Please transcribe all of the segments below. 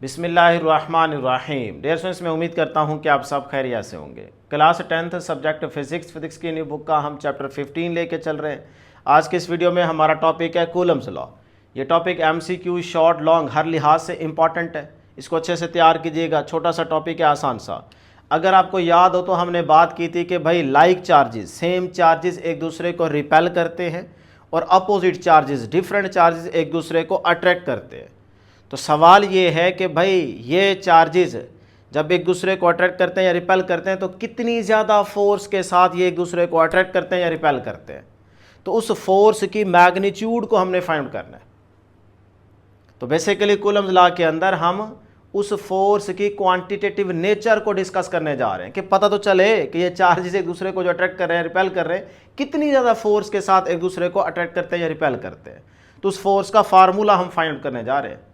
बिस्मिल्लाहिर्रहमानिर्रहीम। Dear students, मैं उम्मीद करता हूं कि आप सब खैरियत से होंगे। क्लास 10th सब्जेक्ट फिजिक्स की न्यू बुक का हम चैप्टर 15 लेके चल रहे हैं। आज के इस वीडियो में हमारा टॉपिक है कूलम्स लॉ। ये टॉपिक MCQ शॉर्ट लॉन्ग हर लिहाज से इंपॉर्टेंट है, इसको अच्छे से तैयार कीजिएगा। छोटा सा टॉपिक है, आसान सा। अगर आपको याद हो तो हमने बात की थी कि भाई लाइक चार्जेस, सेम चार्जेस एक दूसरे को रिपेल करते हैं और अपोजिट चार्जेस, डिफरेंट चार्जेस एक दूसरे को अट्रैक्ट करते हैं। तो सवाल ये है कि भाई ये चार्जेस जब एक दूसरे को अट्रैक्ट करते हैं या रिपेल करते हैं तो कितनी ज़्यादा फोर्स के साथ ये एक दूसरे को अट्रैक्ट करते हैं या रिपेल करते हैं। तो उस फोर्स की मैग्नीट्यूड को हमने फाइंड करना है। तो बेसिकली कूलम्स लॉ के अंदर हम उस फोर्स की क्वांटिटेटिव नेचर को डिस्कस करने जा रहे हैं कि पता तो चले कि ये चार्जेस एक दूसरे को जो अट्रैक्ट कर रहे हैं, रिपेल कर रहे हैं, कितनी ज़्यादा फोर्स के साथ एक दूसरे को अट्रैक्ट करते हैं या रिपेल करते हैं। तो उस फोर्स का फार्मूला हम फाइंड करने जा रहे हैं।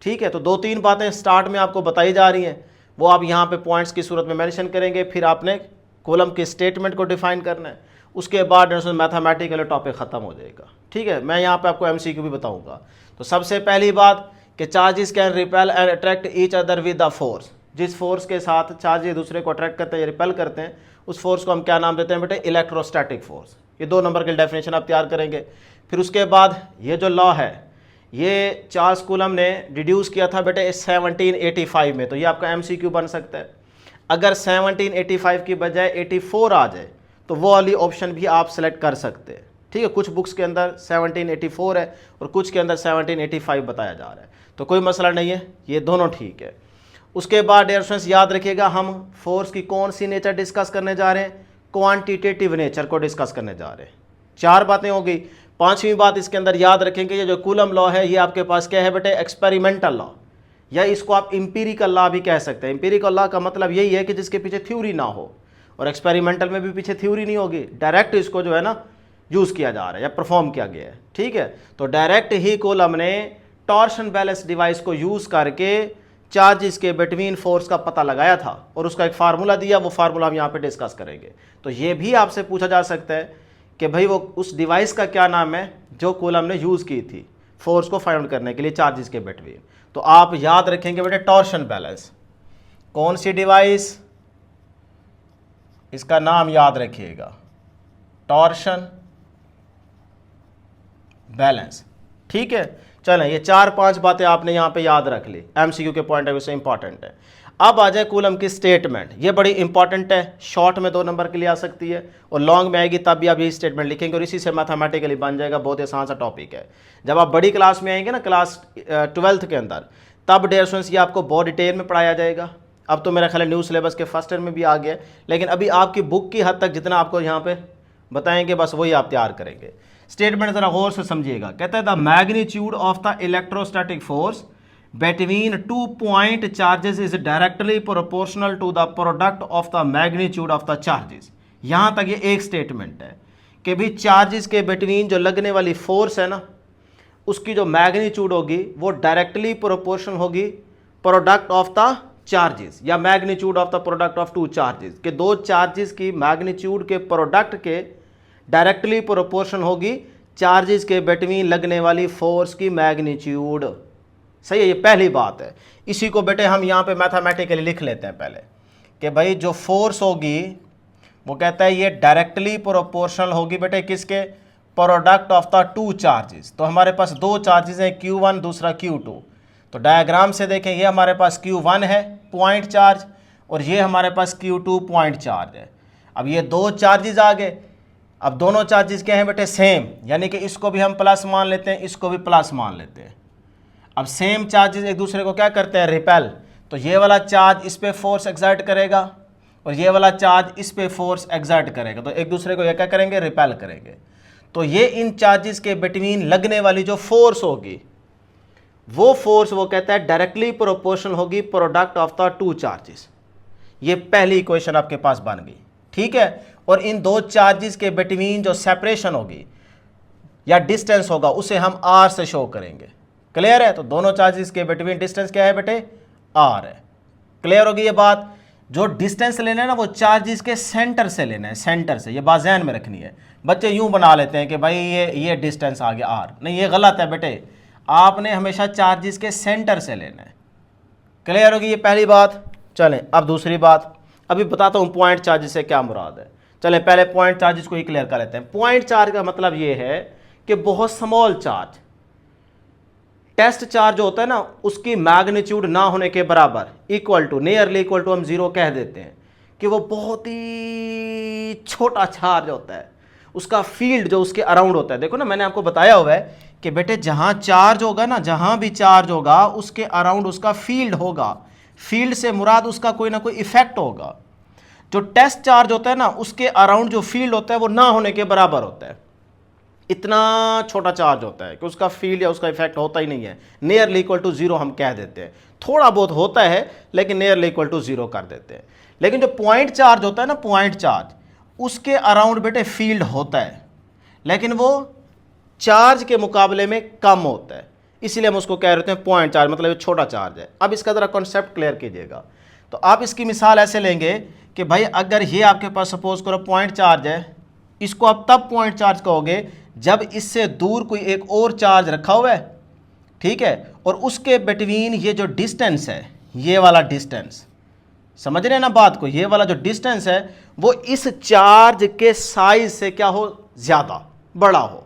ठीक है, तो 2-3 बातें स्टार्ट में आपको बताई जा रही हैं, वो आप यहाँ पे पॉइंट्स की सूरत में मेंशन करेंगे। फिर आपने कॉलम के स्टेटमेंट को डिफाइन करना है। उसके बाद मैथमेटिकल टॉपिक ख़त्म हो जाएगा। ठीक है, मैं यहाँ पे आपको MCQ भी बताऊँगा। तो सबसे पहली बात कि charges can repel and attract each other with the force. जिस फोर्स के साथ चार्ज एक दूसरे को अट्रैक्ट करते हैं या रिपेल करते हैं, उस फोर्स को हम क्या नाम देते हैं बेटे? Electrostatic force. ये 2 नंबर की डेफिनेशन आप तैयार करेंगे। फिर उसके बाद ये जो लॉ है ये चार्ल्स कूलम ने डिड्यूस किया था बेटे 1785 में। तो ये आपका MCQ बन सकता है। अगर 1785 की बजाय 84 आ जाए तो वो वाली ऑप्शन भी आप सेलेक्ट कर सकते हैं। ठीक है, कुछ बुक्स के अंदर 1784 है और कुछ के अंदर 1785 बताया जा रहा है, तो कोई मसला नहीं है, ये दोनों ठीक है। उसके बाद डियर स्टूडेंट्स याद रखिएगा, हम फोर्स की कौन सी नेचर डिस्कस करने जा रहे हैं? क्वांटिटेटिव नेचर को डिस्कस करने जा रहे हैं। 4 बातें हो गई। 5वीं बात इसके अंदर याद रखेंगे, ये जो कूलम लॉ है ये आपके पास क्या है बेटे? एक्सपेरिमेंटल लॉ, या इसको आप इंपीरिकल लॉ भी कह सकते हैं। इंपीरिकल लॉ का मतलब यही है कि जिसके पीछे थ्योरी ना हो, और एक्सपेरिमेंटल में भी पीछे थ्योरी नहीं होगी, डायरेक्ट इसको जो है ना यूज़ किया जा रहा है या परफॉर्म किया गया है। ठीक है, तो डायरेक्ट ही कूलम ने टॉर्शन बैलेंस डिवाइस को यूज़ करके चार्जेस के बिटवीन फोर्स का पता लगाया था और उसका एक फार्मूला दिया। वो फार्मूला हम यहाँ पे डिस्कस करेंगे। तो ये भी आपसे पूछा जा सकता है कि भाई वो उस डिवाइस का क्या नाम है जो कूलम ने यूज़ की थी फोर्स को फाइंड करने के लिए चार्जेस के बिटवीन। तो आप याद रखेंगे बेटे टॉर्शन बैलेंस। कौन सी डिवाइस? इसका नाम याद रखिएगा, टॉर्शन बैलेंस। ठीक है, चलें, ये 4-5 बातें आपने यहाँ पे याद रख ली, MCQ के पॉइंट ऑफ व्यू से इंपॉर्टेंट है। अब आ जाए कूलम की स्टेटमेंट। ये बड़ी इंपॉर्टेंट है, शॉर्ट में 2 नंबर के लिए आ सकती है और लॉन्ग में आएगी तब भी आप यही स्टेटमेंट लिखेंगे और इसी से मैथमेटिकली बन जाएगा। बहुत आसान सा टॉपिक है। जब आप बड़ी क्लास में आएंगे ना, क्लास 12th के अंदर, तब डियर स्टूडेंट्स ये आपको बहुत डिटेल में पढ़ाया जाएगा। अब तो मेरा ख्याल है न्यू सिलेबस के फर्स्ट ईयर में भी आ गया, लेकिन अभी आपकी बुक की हद तक जितना आपको यहाँ पे बताएंगे बस वही आप तैयार करेंगे। स्टेटमेंट जरा गौर से समझिएगा। कहता है the magnitude of the electrostatic force between 2 point charges is directly proportional to the product of the magnitude of the charges। यहाँ तक ये एक स्टेटमेंट है कि भी चार्जेस के बिटवीन जो लगने वाली फोर्स है ना, उसकी जो मैग्नीट्यूड होगी वो डायरेक्टली प्रोपोर्शनल होगी प्रोडक्ट ऑफ द चार्जेस या magnitude of the product of 2 charges के 2 चार्जेस की मैग्नीट्यूड के प्रोडक्ट के डायरेक्टली प्रोपोर्शनल होगी चार्जेस के बिटवीन लगने वाली फोर्स की मैग्नीट्यूड। सही है, ये पहली बात है। इसी को बेटे हम यहाँ पे मैथमेटिकली लिख लेते हैं पहले कि भाई जो फोर्स होगी वो कहता है ये डायरेक्टली प्रोपोर्शनल होगी बेटे किसके? Product of the 2 charges. तो हमारे पास 2 चार्जेस हैं, Q1 दूसरा Q2। तो डायग्राम से देखें, ये हमारे पास Q1 है पॉइंट चार्ज और ये हमारे पास Q2 पॉइंट चार्ज है। अब ये 2 चार्जेस आ गए। अब दोनों चार्जेस क्या हैं बेटे? सेम, यानी कि इसको भी हम प्लस मान लेते हैं, इसको भी प्लस मान लेते हैं। अब सेम चार्जेस एक दूसरे को क्या करते हैं? रिपेल। तो ये वाला चार्ज इस पे फोर्स एक्सर्ट करेगा और ये वाला चार्ज इस पे फोर्स एक्सर्ट करेगा, तो एक दूसरे को ये क्या करेंगे? रिपेल करेंगे। तो ये इन चार्जेस के बिटवीन लगने वाली जो फोर्स होगी वो फोर्स वो कहता है डायरेक्टली प्रोपोर्शनल होगी प्रोडक्ट ऑफ द 2 चार्जेस। ये पहली इक्वेशन आपके पास बन गई। ठीक है, और इन 2 चार्जेस के बिटवीन जो सेपरेशन होगी या डिस्टेंस होगा उसे हम R से शो करेंगे। क्लियर है? तो दोनों चार्जेस के बिटवीन डिस्टेंस क्या है बेटे? R है। क्लियर होगी ये बात? जो डिस्टेंस लेना है ना वो चार्जेस के सेंटर से लेना है, सेंटर से। ये बात ध्यान में रखनी है। बच्चे यूं बना लेते हैं कि भाई ये डिस्टेंस आ गया R। नहीं, ये गलत है बेटे। आपने हमेशा चार्जेस के सेंटर से लेना है। क्लियर होगी ये पहली बात। चलें अब दूसरी बात, अभी बताता हूँ पॉइंट चार्ज से क्या मुराद है। चलें पहले पॉइंट चार्जेस को ही क्लियर कर लेते हैं। पॉइंट चार्ज का मतलब ये है कि बहुत स्मॉल चार्ज, टेस्ट चार्ज होता है ना, उसकी मैग्नीट्यूड ना होने के बराबर, equal to, nearly equal to हम जीरो कह देते हैं, कि वो बहुत ही छोटा चार्ज होता है, उसका फील्ड जो उसके अराउंड होता है। देखो ना मैंने आपको बताया हुआ है कि बेटे जहां चार्ज होगा ना, जहां भी चार्ज होगा उसके अराउंड उसका फील्ड होगा। फील्ड से मुराद उसका कोई ना कोई इफेक्ट होगा। जो टेस्ट चार्ज होता है ना, उसके अराउंड जो फील्ड होता है वो ना होने के बराबर होता है। इतना छोटा चार्ज होता है कि उसका फील्ड या उसका इफेक्ट होता ही नहीं है। नियरली इक्वल टू जीरो हम कह देते हैं। थोड़ा बहुत होता है लेकिन नियरली इक्वल टू जीरो कर देते हैं। लेकिन जो पॉइंट चार्ज होता है ना, पॉइंट चार्ज, उसके अराउंड बेटे फील्ड होता है, लेकिन वो चार्ज के मुकाबले में कम होता है, इसीलिए हम उसको कह रहे हैं पॉइंट चार्ज, मतलब ये छोटा चार्ज है। अब इसका ज़रा कॉन्सेप्ट क्लियर कीजिएगा। तो आप इसकी मिसाल ऐसे लेंगे कि भाई अगर ये आपके पास सपोज करो पॉइंट चार्ज है, इसको आप तब पॉइंट चार्ज कहोगे जब इससे दूर कोई एक और चार्ज रखा हुआ है, ठीक है, और उसके बिटवीन ये जो डिस्टेंस है, ये वाला डिस्टेंस, समझ रहे हैं ना बात को, ये वाला जो डिस्टेंस है वो इस चार्ज के साइज से क्या हो, ज़्यादा बड़ा हो,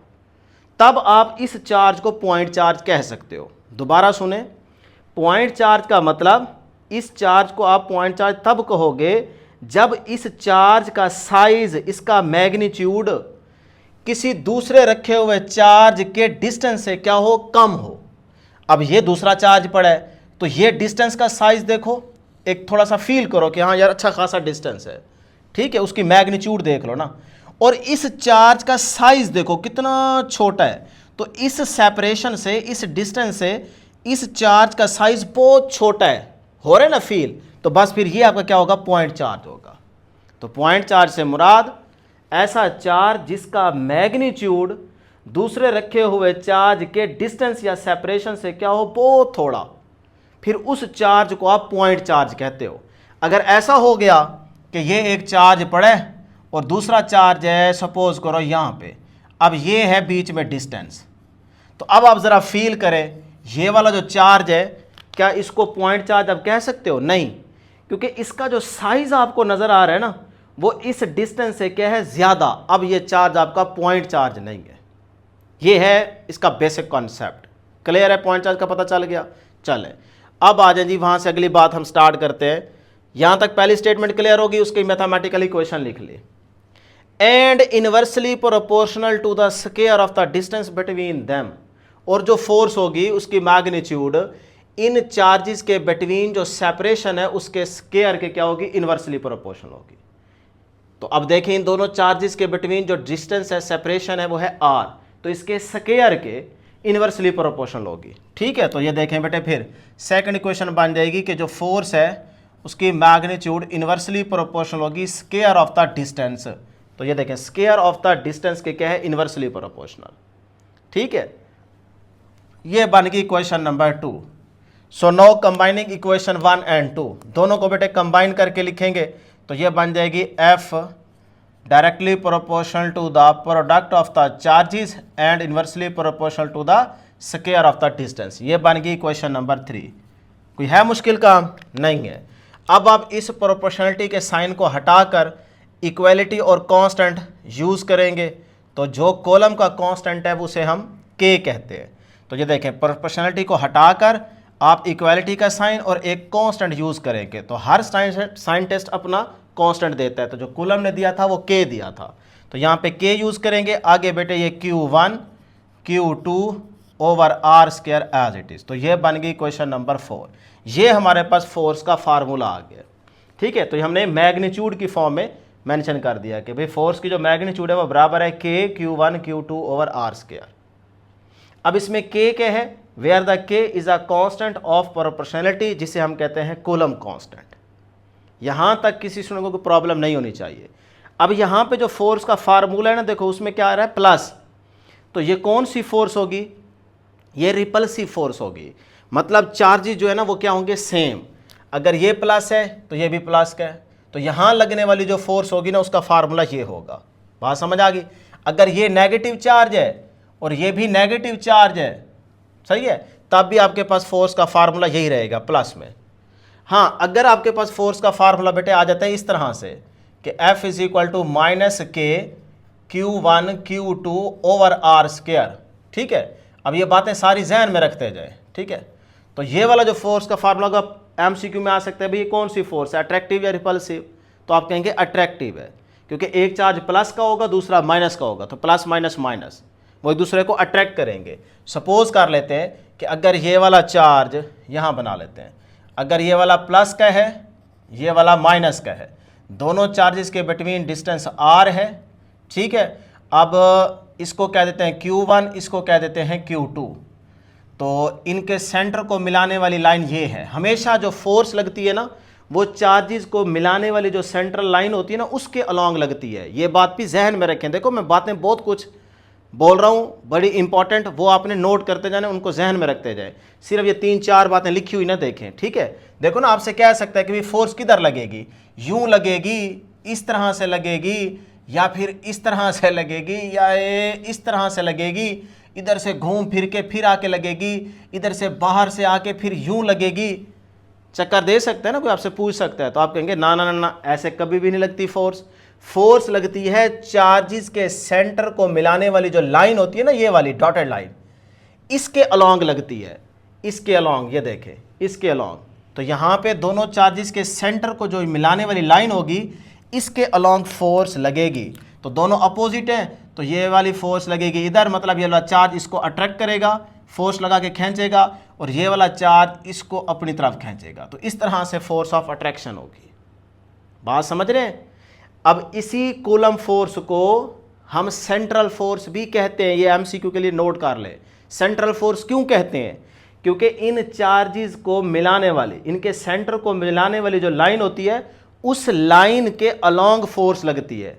तब आप इस चार्ज को पॉइंट चार्ज कह सकते हो। दोबारा सुने, पॉइंट चार्ज का मतलब, इस चार्ज को आप पॉइंट चार्ज तब कहोगे जब इस चार्ज का साइज, इसका मैग्नीट्यूड किसी दूसरे रखे हुए चार्ज के डिस्टेंस से क्या हो, कम हो। अब ये दूसरा चार्ज पड़ा है तो ये डिस्टेंस का साइज देखो, एक थोड़ा सा फील करो कि हाँ यार अच्छा खासा डिस्टेंस है, ठीक है, उसकी मैग्नीट्यूड देख लो ना, और इस चार्ज का साइज देखो कितना छोटा है। तो इस सेपरेशन से, इस डिस्टेंस से इस चार्ज का साइज बहुत छोटा है, हो रहा है ना फील, तो बस फिर ये आपका क्या होगा, पॉइंट चार्ज होगा। तो पॉइंट चार्ज से मुराद ऐसा चार्ज जिसका मैग्नीट्यूड दूसरे रखे हुए चार्ज के डिस्टेंस या सेपरेशन से क्या हो, बहुत थोड़ा, फिर उस चार्ज को आप पॉइंट चार्ज कहते हो। अगर ऐसा हो गया कि ये एक चार्ज पड़े और दूसरा चार्ज है सपोज करो यहाँ पे, अब ये है बीच में डिस्टेंस, तो अब आप ज़रा फील करें, ये वाला जो चार्ज है, क्या इसको पॉइंट चार्ज आप कह सकते हो? नहीं, क्योंकि इसका जो साइज आपको नज़र आ रहा है ना, वो इस डिस्टेंस से क्या है, ज़्यादा। अब ये चार्ज आपका पॉइंट चार्ज नहीं है। ये है इसका बेसिक कॉन्सेप्ट। क्लियर है? पॉइंट चार्ज का पता चल गया। चले अब आ जाए जी, वहाँ से अगली बात हम स्टार्ट करते हैं। यहाँ तक पहली स्टेटमेंट क्लियर होगी, उसकी मैथमेटिकली इक्वेशन लिख ली। And inversely proportional to the square of the distance between them, और जो फोर्स होगी उसकी मैग्नीट्यूड इन चार्जेस के बिटवीन जो सेपरेशन है उसके स्क्वायर के क्या होगी, इनवर्सली प्रोपोर्शनल होगी। तो अब देखें इन दोनों चार्जेस के बिटवीन जो डिस्टेंस है, सेपरेशन है, वो है r, तो इसके स्क्वायर के इनवर्सली प्रोपोर्शनल होगी। ठीक है, तो ये देखें बेटे, फिर सेकंड इक्वेशन बन जाएगी कि जो फोर्स है उसकी मैग्नीट्यूड इनवर्सली प्रोपोर्शनल होगी स्क्वायर ऑफ द डिस्टेंस। तो ये देखें स्क्वायर ऑफ द डिस्टेंस के क्या है, इनवर्सली प्रोपोर्शनल। ठीक है, ये बन गई equation number 2। So no combining equation 1 and 2, दोनों को बेटे कंबाइन करके लिखेंगे तो ये बन जाएगी F directly proportional to the product of the charges and inversely proportional to the square of the distance. ये बन गई इक्वेशन नंबर 3। कोई है मुश्किल काम? नहीं है। अब आप इस प्रोपोर्शनलिटी के साइन को हटाकर इक्वलिटी और कांस्टेंट यूज़ करेंगे, तो जो कॉलम का कांस्टेंट है उसे हम K कहते हैं। तो ये देखें, प्रोपोर्शनलिटी को हटाकर आप इक्वालिटी का साइन और एक कांस्टेंट यूज़ करेंगे, तो हर साइन टेस्ट अपना कांस्टेंट देता है। तो जो कॉलम ने दिया था वो K दिया था, तो यहाँ पे K यूज़ करेंगे। आगे बेटे ये Q1 Q2 over R square as it is. तो ये बन गई क्वेश्चन नंबर 4। ये हमारे पास फोर्स का फार्मूला आ गया। ठीक है, तो हमने मैग्नीट्यूड की फॉर्म में मेंशन कर दिया कि भाई फोर्स की जो मैग्नीट्यूड है वो बराबर है K Q1 Q2 over R square. अब इसमें K क्या है, where the K is a constant of proportionality, जिसे हम कहते हैं कूलम कांस्टेंट। यहाँ तक किसी स्टूडेंट को प्रॉब्लम नहीं होनी चाहिए। अब यहाँ पे जो फोर्स का फार्मूला है ना, देखो उसमें क्या आ रहा है, प्लस। तो ये कौन सी फोर्स होगी, ये रिपल्सिव फोर्स होगी। मतलब चार्जेस जो है ना वो क्या होंगे, सेम। अगर ये प्लस है तो ये भी प्लस का है, तो यहाँ लगने वाली जो फोर्स होगी ना उसका फार्मूला ये होगा। बात समझ आ गई? अगर ये नेगेटिव चार्ज है और ये भी नेगेटिव चार्ज है, सही है, तब भी आपके पास फोर्स का फार्मूला यही रहेगा, प्लस में। हाँ, अगर आपके पास फोर्स का फार्मूला बेटे आ जाता है इस तरह से कि F is equal to minus K Q1 Q2 over are square, ठीक है। अब ये बातें सारी जहन में रखते जाए, ठीक है। तो ये वाला जो फोर्स का फार्मूला होगा MCQ में आ सकता है, भाई ये कौन सी फोर्स है, अट्रैक्टिव या रिपल्सिव? तो आप कहेंगे अट्रैक्टिव है, क्योंकि एक चार्ज प्लस का होगा दूसरा माइनस का होगा, तो प्लस माइनस माइनस वो एक दूसरे को अट्रैक्ट करेंगे। सपोज कर लेते हैं कि अगर ये वाला चार्ज यहाँ बना लेते हैं, अगर ये वाला प्लस का है ये वाला माइनस का है, दोनों चार्जेस के बिटवीन डिस्टेंस r है, ठीक है। अब इसको कह देते हैं Q1, इसको कह देते हैं Q2। तो इनके सेंटर को मिलाने वाली लाइन ये है। हमेशा जो फोर्स लगती है ना वो चार्जेस को मिलाने वाली जो सेंट्रल लाइन होती है ना उसके अलॉन्ग लगती है। ये बात भी जहन में रखें। देखो मैं बातें बहुत कुछ बोल रहा हूँ बड़ी इंपॉर्टेंट, वो आपने नोट करते जाने, उनको जहन में रखते जाए। सिर्फ ये 3-4 बातें लिखी हुई ना देखें, ठीक है। देखो ना, आपसे कह सकता है कि भाई फोर्स किधर लगेगी, यूं लगेगी, इस तरह से लगेगी, या फिर इस तरह से लगेगी, या इस तरह से लगेगी, इधर से घूम फिर के फिर आके लगेगी, इधर से बाहर से आके फिर यूं लगेगी। चक्कर दे सकते हैं ना, कोई आपसे पूछ सकता है, तो आप कहेंगे ना ना ना ना, ऐसे कभी भी नहीं लगती फोर्स। फोर्स लगती है चार्जेस के सेंटर को मिलाने वाली जो लाइन होती है ना, ये वाली डॉटेड लाइन, इसके अलॉन्ग लगती है, इसके अलॉन्ग, ये देखें इसके अलॉन्ग। तो यहाँ पे दोनों चार्जेस के सेंटर को जो मिलाने वाली लाइन होगी इसके अलॉन्ग फोर्स लगेगी। तो दोनों अपोजिट हैं, तो ये वाली फोर्स लगेगी इधर, मतलब ये वाला चार्ज इसको अट्रैक्ट करेगा, फोर्स लगा के खींचेगा, और ये वाला चार्ज इसको अपनी तरफ खींचेगा। तो इस तरह से फोर्स ऑफ अट्रैक्शन होगी। बात समझ रहे हैं? अब इसी कूलम फोर्स को हम सेंट्रल फोर्स भी कहते हैं। ये एमसीक्यू के लिए नोट कर ले। सेंट्रल फोर्स क्यों कहते हैं? क्योंकि इन चार्जेस को मिलाने वाली, इनके सेंटर को मिलाने वाली जो लाइन होती है उस लाइन के अलॉन्ग फोर्स लगती है,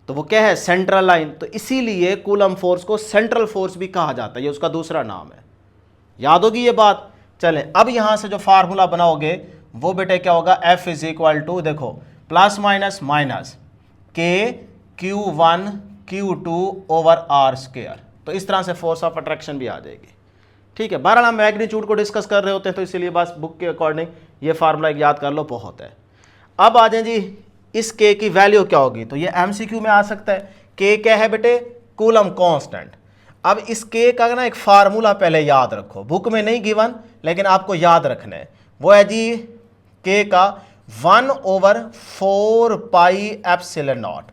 तो वो क्या है, सेंट्रल लाइन। तो इसीलिए कूलम फोर्स को सेंट्रल फोर्स भी कहा जाता है, ये उसका दूसरा नाम है। याद होगी ये बात? चलें, अब यहां से जो फार्मूला बनाओगे वो बेटे क्या होगा, F इज इक्वल टू, देखो plus minus minus K Q1 Q2 over are square. तो इस तरह से फोर्स ऑफ अट्रैक्शन भी आ जाएगी, ठीक है। बहरहाल हम मैग्नीट्यूड को डिस्कस कर रहे होते हैं, तो इसीलिए बस बुक के अकॉर्डिंग ये फार्मूला याद कर लो, बहुत है। अब आ जाए जी, इस के की वैल्यू क्या होगी, तो ये एमसीक्यू में आ सकता है। के क्या है बेटे, कूलम कांस्टेंट। अब इस के का ना एक फार्मूला पहले याद रखो, बुक में नहीं गिवन लेकिन आपको याद रखना है। वो है जी के का 1/4 pi epsilon not.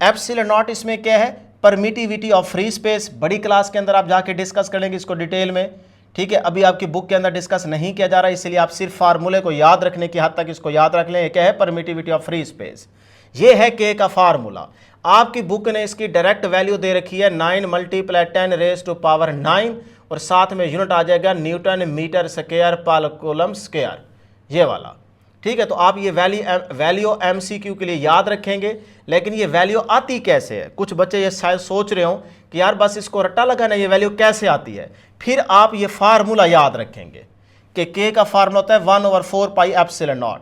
Epsilon not इसमें क्या है, परमिटिविटी ऑफ फ्री स्पेस। बड़ी क्लास के अंदर आप जाके डिस्कस करेंगे इसको डिटेल में, ठीक है। अभी आपकी बुक के अंदर डिस्कस नहीं किया जा रहा है, इसलिए आप सिर्फ फार्मूले को याद रखने की हद तक इसको याद रख लें। ये क्या है, परमिटिविटी ऑफ फ्री स्पेस। ये है के का फार्मूला। आपकी बुक ने इसकी डायरेक्ट वैल्यू दे रखी है 9 × 10⁻⁹, और साथ में यूनिट आ जाएगा न्यूटन मीटर स्क्वायर पर कूलम स्क्वायर, ये वाला, ठीक है। तो आप ये वैल्यू एमसीक्यू के लिए याद रखेंगे। लेकिन ये वैल्यू आती कैसे है, कुछ बच्चे ये शायद सोच रहे हो कि यार बस इसको रट्टा लगाना, ये वैल्यू कैसे आती है। फिर आप ये फार्मूला याद रखेंगे कि के का फार्मूला होता है 1/4 pi epsilon not.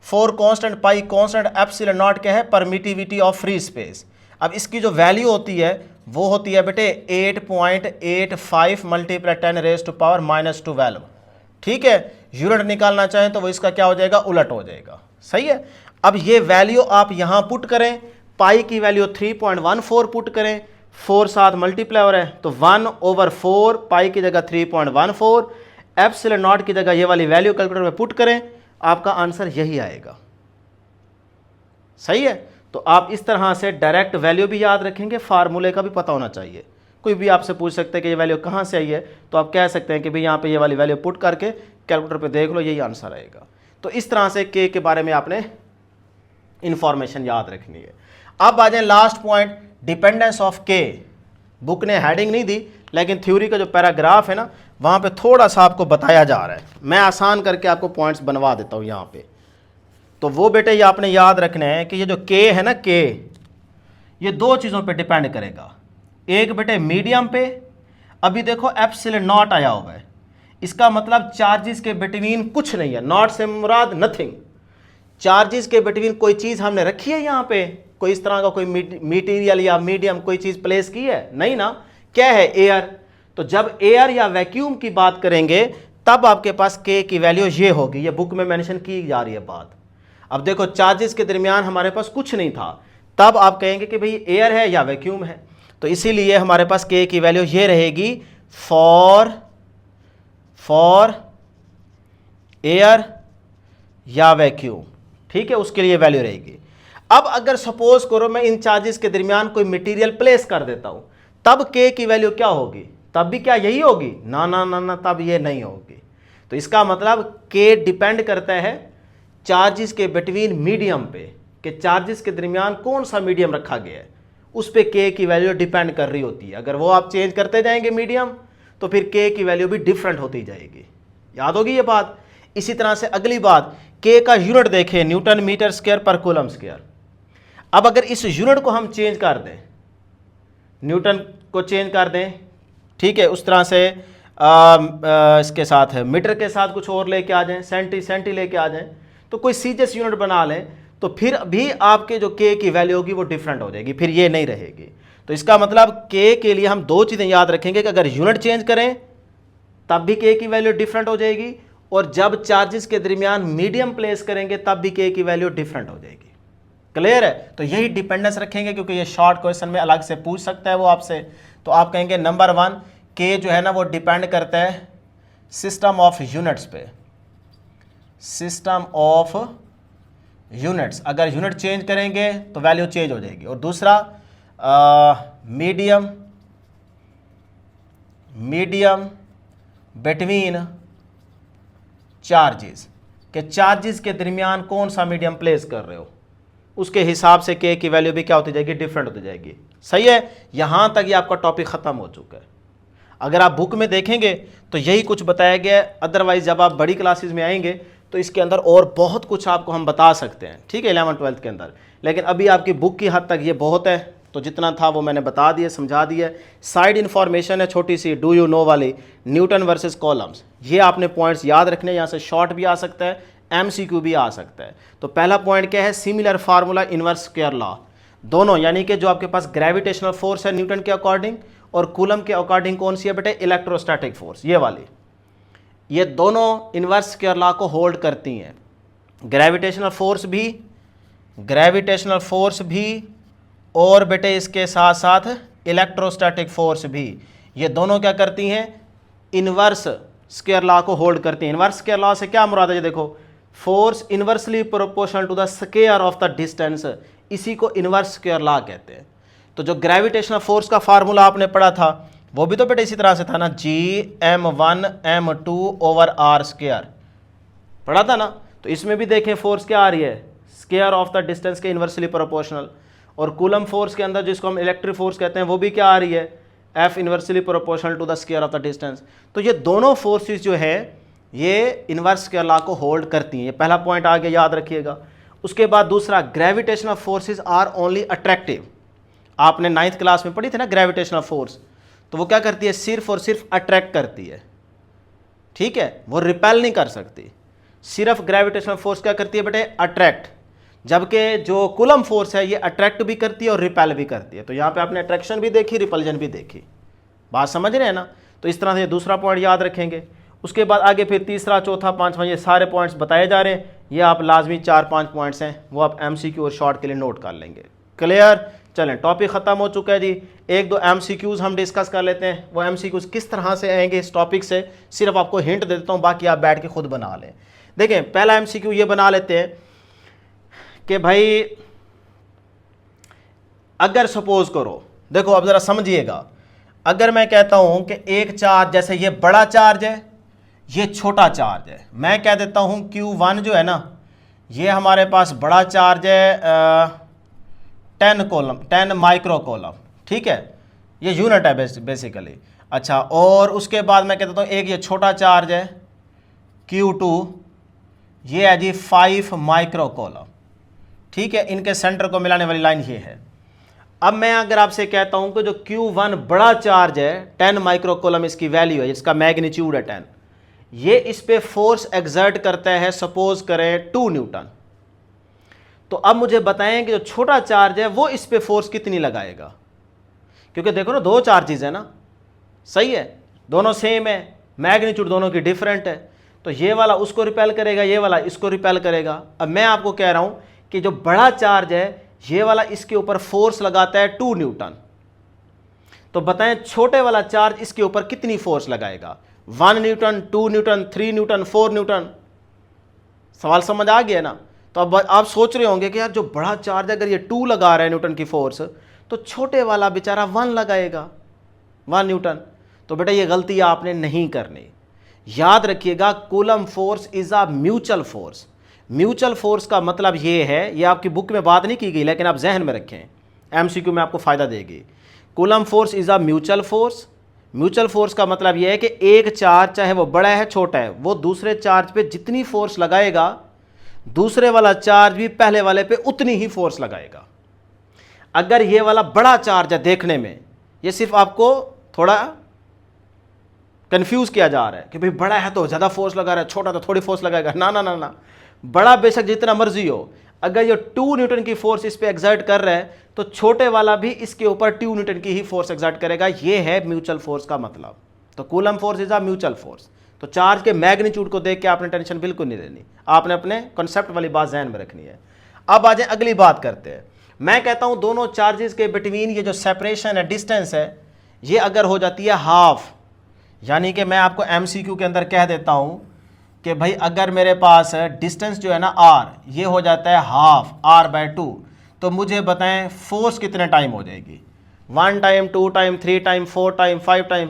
4 constant, pi constant, epsilon not क्या है, परमिटिविटी ऑफ फ्री स्पेस। अब इसकी जो वैल्यू होती है वो होती है बेटे 8.85 × 10⁻⁻², ठीक है। यूनिट निकालना चाहें तो वो इसका क्या हो जाएगा, उलट हो जाएगा, सही है। अब ये वैल्यू आप यहां पुट करें, पाई की वैल्यू 3.14 पुट करें, 4 साथ मल्टीप्लाई हो रहा है, तो 1/4 पाई की जगह 3.14, एप्सिलॉन नॉट की जगह ये वाली वैल्यू कैलकुलेटर में पुट करें, आपका आंसर यही आएगा, सही है। तो आप इस तरह से डायरेक्ट वैल्यू भी याद रखेंगे, फार्मूले का भी पता होना चाहिए। कोई भी आपसे पूछ सकते हैं कि ये वैल्यू कहाँ से आई है, तो आप कह सकते हैं कि भाई यहाँ पे ये वाली वैल्यू पुट करके कैलकुलेटर पे देख लो, यही आंसर आएगा। तो इस तरह से के बारे में आपने इंफॉर्मेशन याद रखनी है। अब आ जाए लास्ट पॉइंट, डिपेंडेंस ऑफ के। बुक ने हेडिंग नहीं दी, लेकिन थ्योरी का जो पैराग्राफ है ना वहाँ पे थोड़ा सा आपको बताया जा रहा है। मैं आसान करके आपको पॉइंट्स बनवा देता हूँ यहाँ पे। तो वो बेटे ये आपने याद रखना है कि ये जो के है ना, के ये दो चीज़ों पे डिपेंड करेगा। एक बेटे मीडियम पे, अभी देखो एप्सिलॉन नॉट आया हुआ है, इसका मतलब चार्जेस के बिटवीन कुछ नहीं है, नॉट से मुराद नथिंग। चार्जेस के बिटवीन कोई चीज़ हमने रखी है यहाँ पे, कोई इस तरह का कोई मटेरियल या मीडियम कोई चीज़ प्लेस की है, नहीं ना। क्या है, एयर। तो जब एयर या वैक्यूम की बात करेंगे तब आपके पास के की वैल्यू ये होगी, ये बुक में मेंशन की जा रही है बात। अब देखो चार्जेस के दरमियान हमारे पास कुछ नहीं था, तब आप कहेंगे कि भाई एयर है या वैक्यूम है, तो इसीलिए हमारे पास के की वैल्यू ये रहेगी फॉर एयर या वैक्यूम, ठीक है, उसके लिए वैल्यू रहेगी। अब अगर सपोज करो मैं इन चार्जेस के दरमियान कोई मटेरियल प्लेस कर देता हूं, तब के की वैल्यू क्या होगी, तब भी क्या यही होगी, ना ना ना ना, तब ये नहीं होगी। तो इसका मतलब के डिपेंड करता है चार्जेस के बिटवीन मीडियम पे, कि चार्जेस के दरमियान कौन सा मीडियम रखा गया है, उस पे के की वैल्यू डिपेंड कर रही होती है। अगर वो आप चेंज करते जाएंगे मीडियम, तो फिर के की वैल्यू भी डिफरेंट होती जाएगी। याद होगी ये बात। इसी तरह से अगली बात, के का यूनिट देखें न्यूटन मीटर स्क्वायर पर कूलम स्क्वायर। अब अगर इस यूनिट को हम चेंज कर दें, न्यूटन को चेंज कर दें, ठीक है, उस तरह से इसके साथ है मीटर के साथ कुछ और लेके आ जाएं, सेंटी लेके आ जाएं, तो कोई सीरियस यूनिट बना लें, तो फिर भी आपके जो के की वैल्यू होगी वो डिफरेंट हो जाएगी, फिर ये नहीं रहेगी। तो इसका मतलब के लिए हम दो चीज़ें याद रखेंगे कि अगर यूनिट चेंज करें तब भी के की वैल्यू डिफरेंट हो जाएगी, और जब चार्जेस के दरमियान मीडियम प्लेस करेंगे तब भी के की वैल्यू डिफरेंट हो जाएगी। क्लियर है। तो यही डिपेंडेंस रखेंगे, क्योंकि ये शॉर्ट क्वेश्चन में अलग से पूछ सकता है वो आपसे। तो आप कहेंगे नंबर 1, के जो है ना वो डिपेंड करता है सिस्टम ऑफ यूनिट्स पे, सिस्टम ऑफ यूनिट्स। अगर यूनिट चेंज करेंगे तो वैल्यू चेंज हो जाएगी। और दूसरा मीडियम बिटवीन चार्जेस, के चार्जेस के दरमियान कौन सा मीडियम प्लेस कर रहे हो, उसके हिसाब से के की वैल्यू भी क्या होती जाएगी, डिफरेंट होती जाएगी। सही है। यहां तक ये आपका टॉपिक खत्म हो चुका है। अगर आप बुक में देखेंगे तो यही कुछ बताया गया है, अदरवाइज जब आप बड़ी क्लासेस में आएंगे तो इसके अंदर और बहुत कुछ आपको हम बता सकते हैं, ठीक है, 11th-12th के अंदर। लेकिन अभी आपकी बुक की हद तक ये बहुत है, तो जितना था वो मैंने बता दिया, समझा दिया। साइड इन्फॉर्मेशन है छोटी सी, डू यू नो वाली, न्यूटन वर्सेस कॉलम्स, ये आपने पॉइंट्स याद रखने। यहाँ से शॉर्ट भी आ सकता है, MCQ भी आ सकता है। तो पहला पॉइंट क्या है, similar formula inverse square law. दोनों यानी कि जो आपके पास ग्रेविटेशनल फोर्स है न्यूटन के अकॉर्डिंग, और कूलम के अकॉर्डिंग कौन सी है बेटे, इलेक्ट्रोस्टैटिक फोर्स, ये वाली, ये दोनों इनवर्स स्क्वायर लॉ को होल्ड करती हैं। ग्रेविटेशनल फोर्स भी और बेटे इसके साथ साथ इलेक्ट्रोस्टैटिक फोर्स भी, ये दोनों क्या करती हैं, इनवर्स स्क्वायर लॉ को होल्ड करती हैं। इनवर्स स्क्वायर लॉ से क्या मुराद है, देखो, force inversely proportional to the square of the distance, इसी को इनवर्स स्क्वायर लॉ कहते हैं। तो जो ग्रेविटेशनल फोर्स का फार्मूला आपने पढ़ा था वो भी तो बेटे इसी तरह से था ना, Gm1m2/r², पढ़ा था ना। तो इसमें भी देखें फोर्स क्या आ रही है, स्क्वायर ऑफ द डिस्टेंस के इनवर्सली प्रोपोर्शनल। और कूलम फोर्स के अंदर जिसको हम इलेक्ट्रिक फोर्स कहते हैं वो भी क्या आ रही है, F inversely proportional to the square of the distance. तो ये दोनों फोर्सेस जो है ये इनवर्स स्क्वायर लॉ को होल्ड करती हैं। ये पहला पॉइंट आगे याद रखिएगा। उसके बाद दूसरा, gravitational forces are only attractive. आपने 9th क्लास में पढ़ी थी ना ग्रेविटेशनल फोर्स, तो वो क्या करती है, सिर्फ और सिर्फ अट्रैक्ट करती है, ठीक है, वो रिपेल नहीं कर सकती। सिर्फ ग्रेविटेशनल फोर्स क्या करती है बेटे, अट्रैक्ट, जबकि जो कूलम फोर्स है ये अट्रैक्ट भी करती है और रिपेल भी करती है। तो यहाँ पे आपने अट्रैक्शन भी देखी, रिपल्जन भी देखी, बात समझ रहे हैं ना। तो इस तरह से दूसरा पॉइंट याद रखेंगे। उसके बाद आगे फिर तीसरा, चौथा, पांचवा, ये सारे पॉइंट्स बताए जा रहे हैं। ये आप लाजमी 4-5 पॉइंट्स हैं, वो आप MCQ और शॉर्ट के लिए नोट कर लेंगे। क्लियर। चलें, टॉपिक ख़त्म हो चुका है जी। 1-2 MCQs हम डिस्कस कर लेते हैं। वो MCQs किस तरह से आएंगे इस टॉपिक से, सिर्फ आपको हिंट दे देता हूँ, बाकी आप बैठ के खुद बना लें। देखें, पहला MCQ ये बना लेते हैं कि भाई अगर सपोज करो, देखो अब ज़रा समझिएगा, अगर मैं कहता हूँ कि एक चार्ज, जैसे ये बड़ा चार्ज है, ये छोटा चार्ज है, मैं कह देता हूँ Q1 जो है ना, ये हमारे पास बड़ा चार्ज है 10 माइक्रो कूलम, ठीक है, ये यूनिट है बेसिकली। अच्छा, और उसके बाद मैं कहता हूँ एक ये छोटा चार्ज है Q2, ये है जी 5 माइक्रो कूलम, ठीक है, इनके सेंटर को मिलाने वाली लाइन ये है। अब मैं अगर आपसे कहता हूं कि जो Q1 बड़ा चार्ज है 10 माइक्रो कूलम इसकी वैल्यू है, इसका मैग्नीट्यूड है 10, ये इस पे फोर्स एक्सर्ट करता है, सपोज करें 2 न्यूटन। तो अब मुझे बताएं कि जो छोटा चार्ज है वो इस पे फोर्स कितनी लगाएगा, क्योंकि देखो ना, दो चार्जेस है ना, सही है, दोनों सेम है, मैग्नीट्यूड दोनों की डिफरेंट है, तो ये वाला उसको रिपेल करेगा, ये वाला इसको रिपेल करेगा। अब मैं आपको कह रहा हूं कि जो बड़ा चार्ज है ये वाला इसके ऊपर फोर्स लगाता है 2 न्यूटन, तो बताएं छोटे वाला चार्ज इसके ऊपर कितनी फोर्स लगाएगा? 1 न्यूटन, 2 न्यूटन, 3 न्यूटन, 4 न्यूटन। सवाल समझ आ गया ना? तो अब आप सोच रहे होंगे कि यार जो बड़ा चार्ज है अगर ये 2 लगा रहा है न्यूटन की फोर्स, तो छोटे वाला बेचारा 1 लगाएगा, 1 न्यूटन। तो बेटा ये गलती आपने नहीं करनी। याद रखिएगा coulomb force is a mutual force. Mutual force का मतलब ये है, ये आपकी बुक में बात नहीं की गई लेकिन आप जहन में रखें, एमसीक्यू में आपको फायदा देगी। Coulomb force is a mutual force. Mutual force का मतलब यह है कि एक चार्ज चाहे वो बड़ा है छोटा है, वो दूसरे चार्ज पे जितनी फोर्स लगाएगा दूसरे वाला चार्ज भी पहले वाले पे उतनी ही फोर्स लगाएगा। अगर ये वाला बड़ा चार्ज है देखने में, ये सिर्फ आपको थोड़ा कंफ्यूज किया जा रहा है कि भाई बड़ा है तो ज़्यादा फोर्स लगा रहा है, छोटा तो थोड़ी फोर्स लगाएगा। ना ना ना ना, बड़ा बेशक जितना मर्जी हो, अगर ये 2 न्यूटन की फोर्स इस पे एग्जर्ट कर रहा है तो छोटे वाला भी इसके ऊपर 2 न्यूटन की ही फोर्स एग्जर्ट करेगा। ये है म्यूचुअल फोर्स का मतलब। तो coulomb force is a mutual force. तो चार्ज के मैग्नीट्यूड को देख के आपने टेंशन बिल्कुल नहीं लेनी, आपने अपने कॉन्सेप्ट वाली बात ध्यान में रखनी है। अब आ जाए अगली बात करते हैं। मैं कहता हूं दोनों चार्जेस के बिटवीन ये जो सेपरेशन है, डिस्टेंस है, ये अगर हो जाती है हाफ, यानी कि मैं आपको एमसीक्यू के अंदर कह देता हूं कि भाई अगर मेरे पास डिस्टेंस जो है ना आर, ये हो जाता है हाफ r/2, तो मुझे बताएं फोर्स कितने टाइम हो जाएगी? 1 time, 2 time, 3 time, 4 time, 5 time,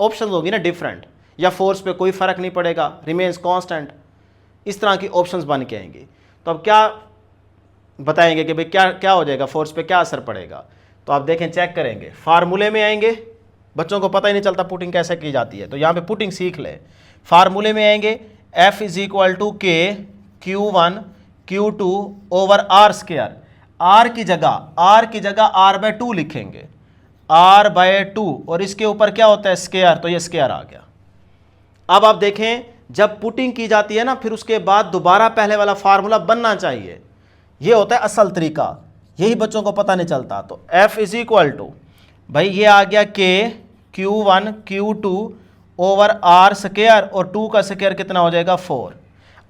option होगी ना डिफरेंट, या फोर्स पे कोई फर्क नहीं पड़ेगा, रिमेन्स कांस्टेंट, इस तरह की ऑप्शंस बन के आएंगी। तो अब क्या बताएंगे कि भाई क्या क्या हो जाएगा, फोर्स पे क्या असर पड़ेगा? तो आप देखें, चेक करेंगे, फार्मूले में आएंगे, बच्चों को पता ही नहीं चलता पुटिंग कैसे की जाती है, तो यहाँ पे पुटिंग सीख ले। फार्मूले में आएंगे F = K Q1 Q2 over R square. R की जगह R/2 लिखेंगे, R/2, और इसके ऊपर क्या होता है स्क्वायर, तो ये स्क्वायर आ गया। अब आप देखें जब पुटिंग की जाती है ना, फिर उसके बाद दोबारा पहले वाला फार्मूला बनना चाहिए, ये होता है असल तरीका, यही बच्चों को पता नहीं चलता। तो F = भाई ये आ गया K Q1 Q2 over R square, और 2 का स्क्वायर कितना हो जाएगा 4।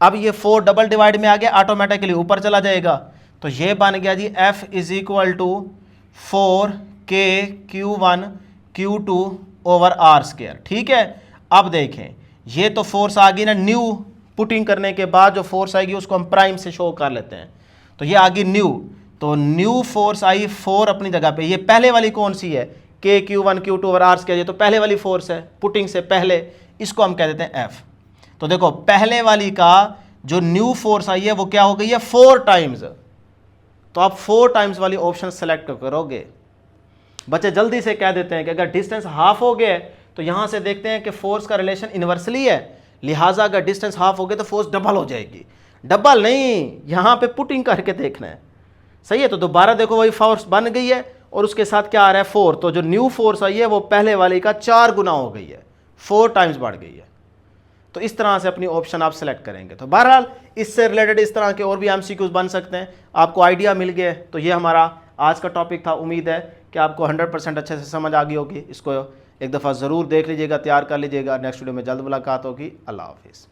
अब ये 4 डबल डिवाइड में आ गया, ऑटोमेटिकली ऊपर चला जाएगा, तो ये बन गया जी F = 4K Q1 Q2 over R square. ठीक है, अब देखें ये तो फोर्स आ गई ना, न्यू पुटिंग करने के बाद जो फोर्स आएगी उसको हम प्राइम से शो कर लेते हैं, तो ये आ गई न्यू, तो न्यू फोर्स आई 4 अपनी जगह पे। ये पहले वाली कौन सी है? K Q1 Q2 over R square, ये तो पहले वाली फोर्स है पुटिंग से पहले, इसको हम कह देते हैं F। तो देखो पहले वाली का जो न्यू फोर्स आई है वो क्या हो गई है 4 टाइम्स, तो आप 4 टाइम्स वाली ऑप्शन सेलेक्ट करोगे। बच्चे जल्दी से कह देते हैं कि अगर डिस्टेंस हाफ हो गया तो यहां से देखते हैं कि फोर्स का रिलेशन इन्वर्सली है, लिहाजा अगर डिस्टेंस हाफ हो गया तो फोर्स डबल हो जाएगी। डबल नहीं, यहां पे पुटिंग करके देखना है, सही है। तो दोबारा देखो वही फोर्स बन गई है और उसके साथ क्या आ रहा है 4, तो जो न्यू फोर्स आई है वो पहले वाली का 4 गुना हो गई है, 4 टाइम्स बढ़ गई है। तो इस तरह से अपनी ऑप्शन आप सेलेक्ट करेंगे। तो बहरहाल इससे रिलेटेड इस तरह के और भी एमसीक्यूज बन सकते हैं, आपको आइडिया मिल गया। तो ये हमारा आज का टॉपिक था, उम्मीद है कि आपको 100% अच्छे से समझ आ गई होगी। इसको एक दफ़ा ज़रूर देख लीजिएगा, तैयार कर लीजिएगा। नेक्स्ट वीडियो में जल्द मुलाकात होगी। अल्लाह हाफिज़।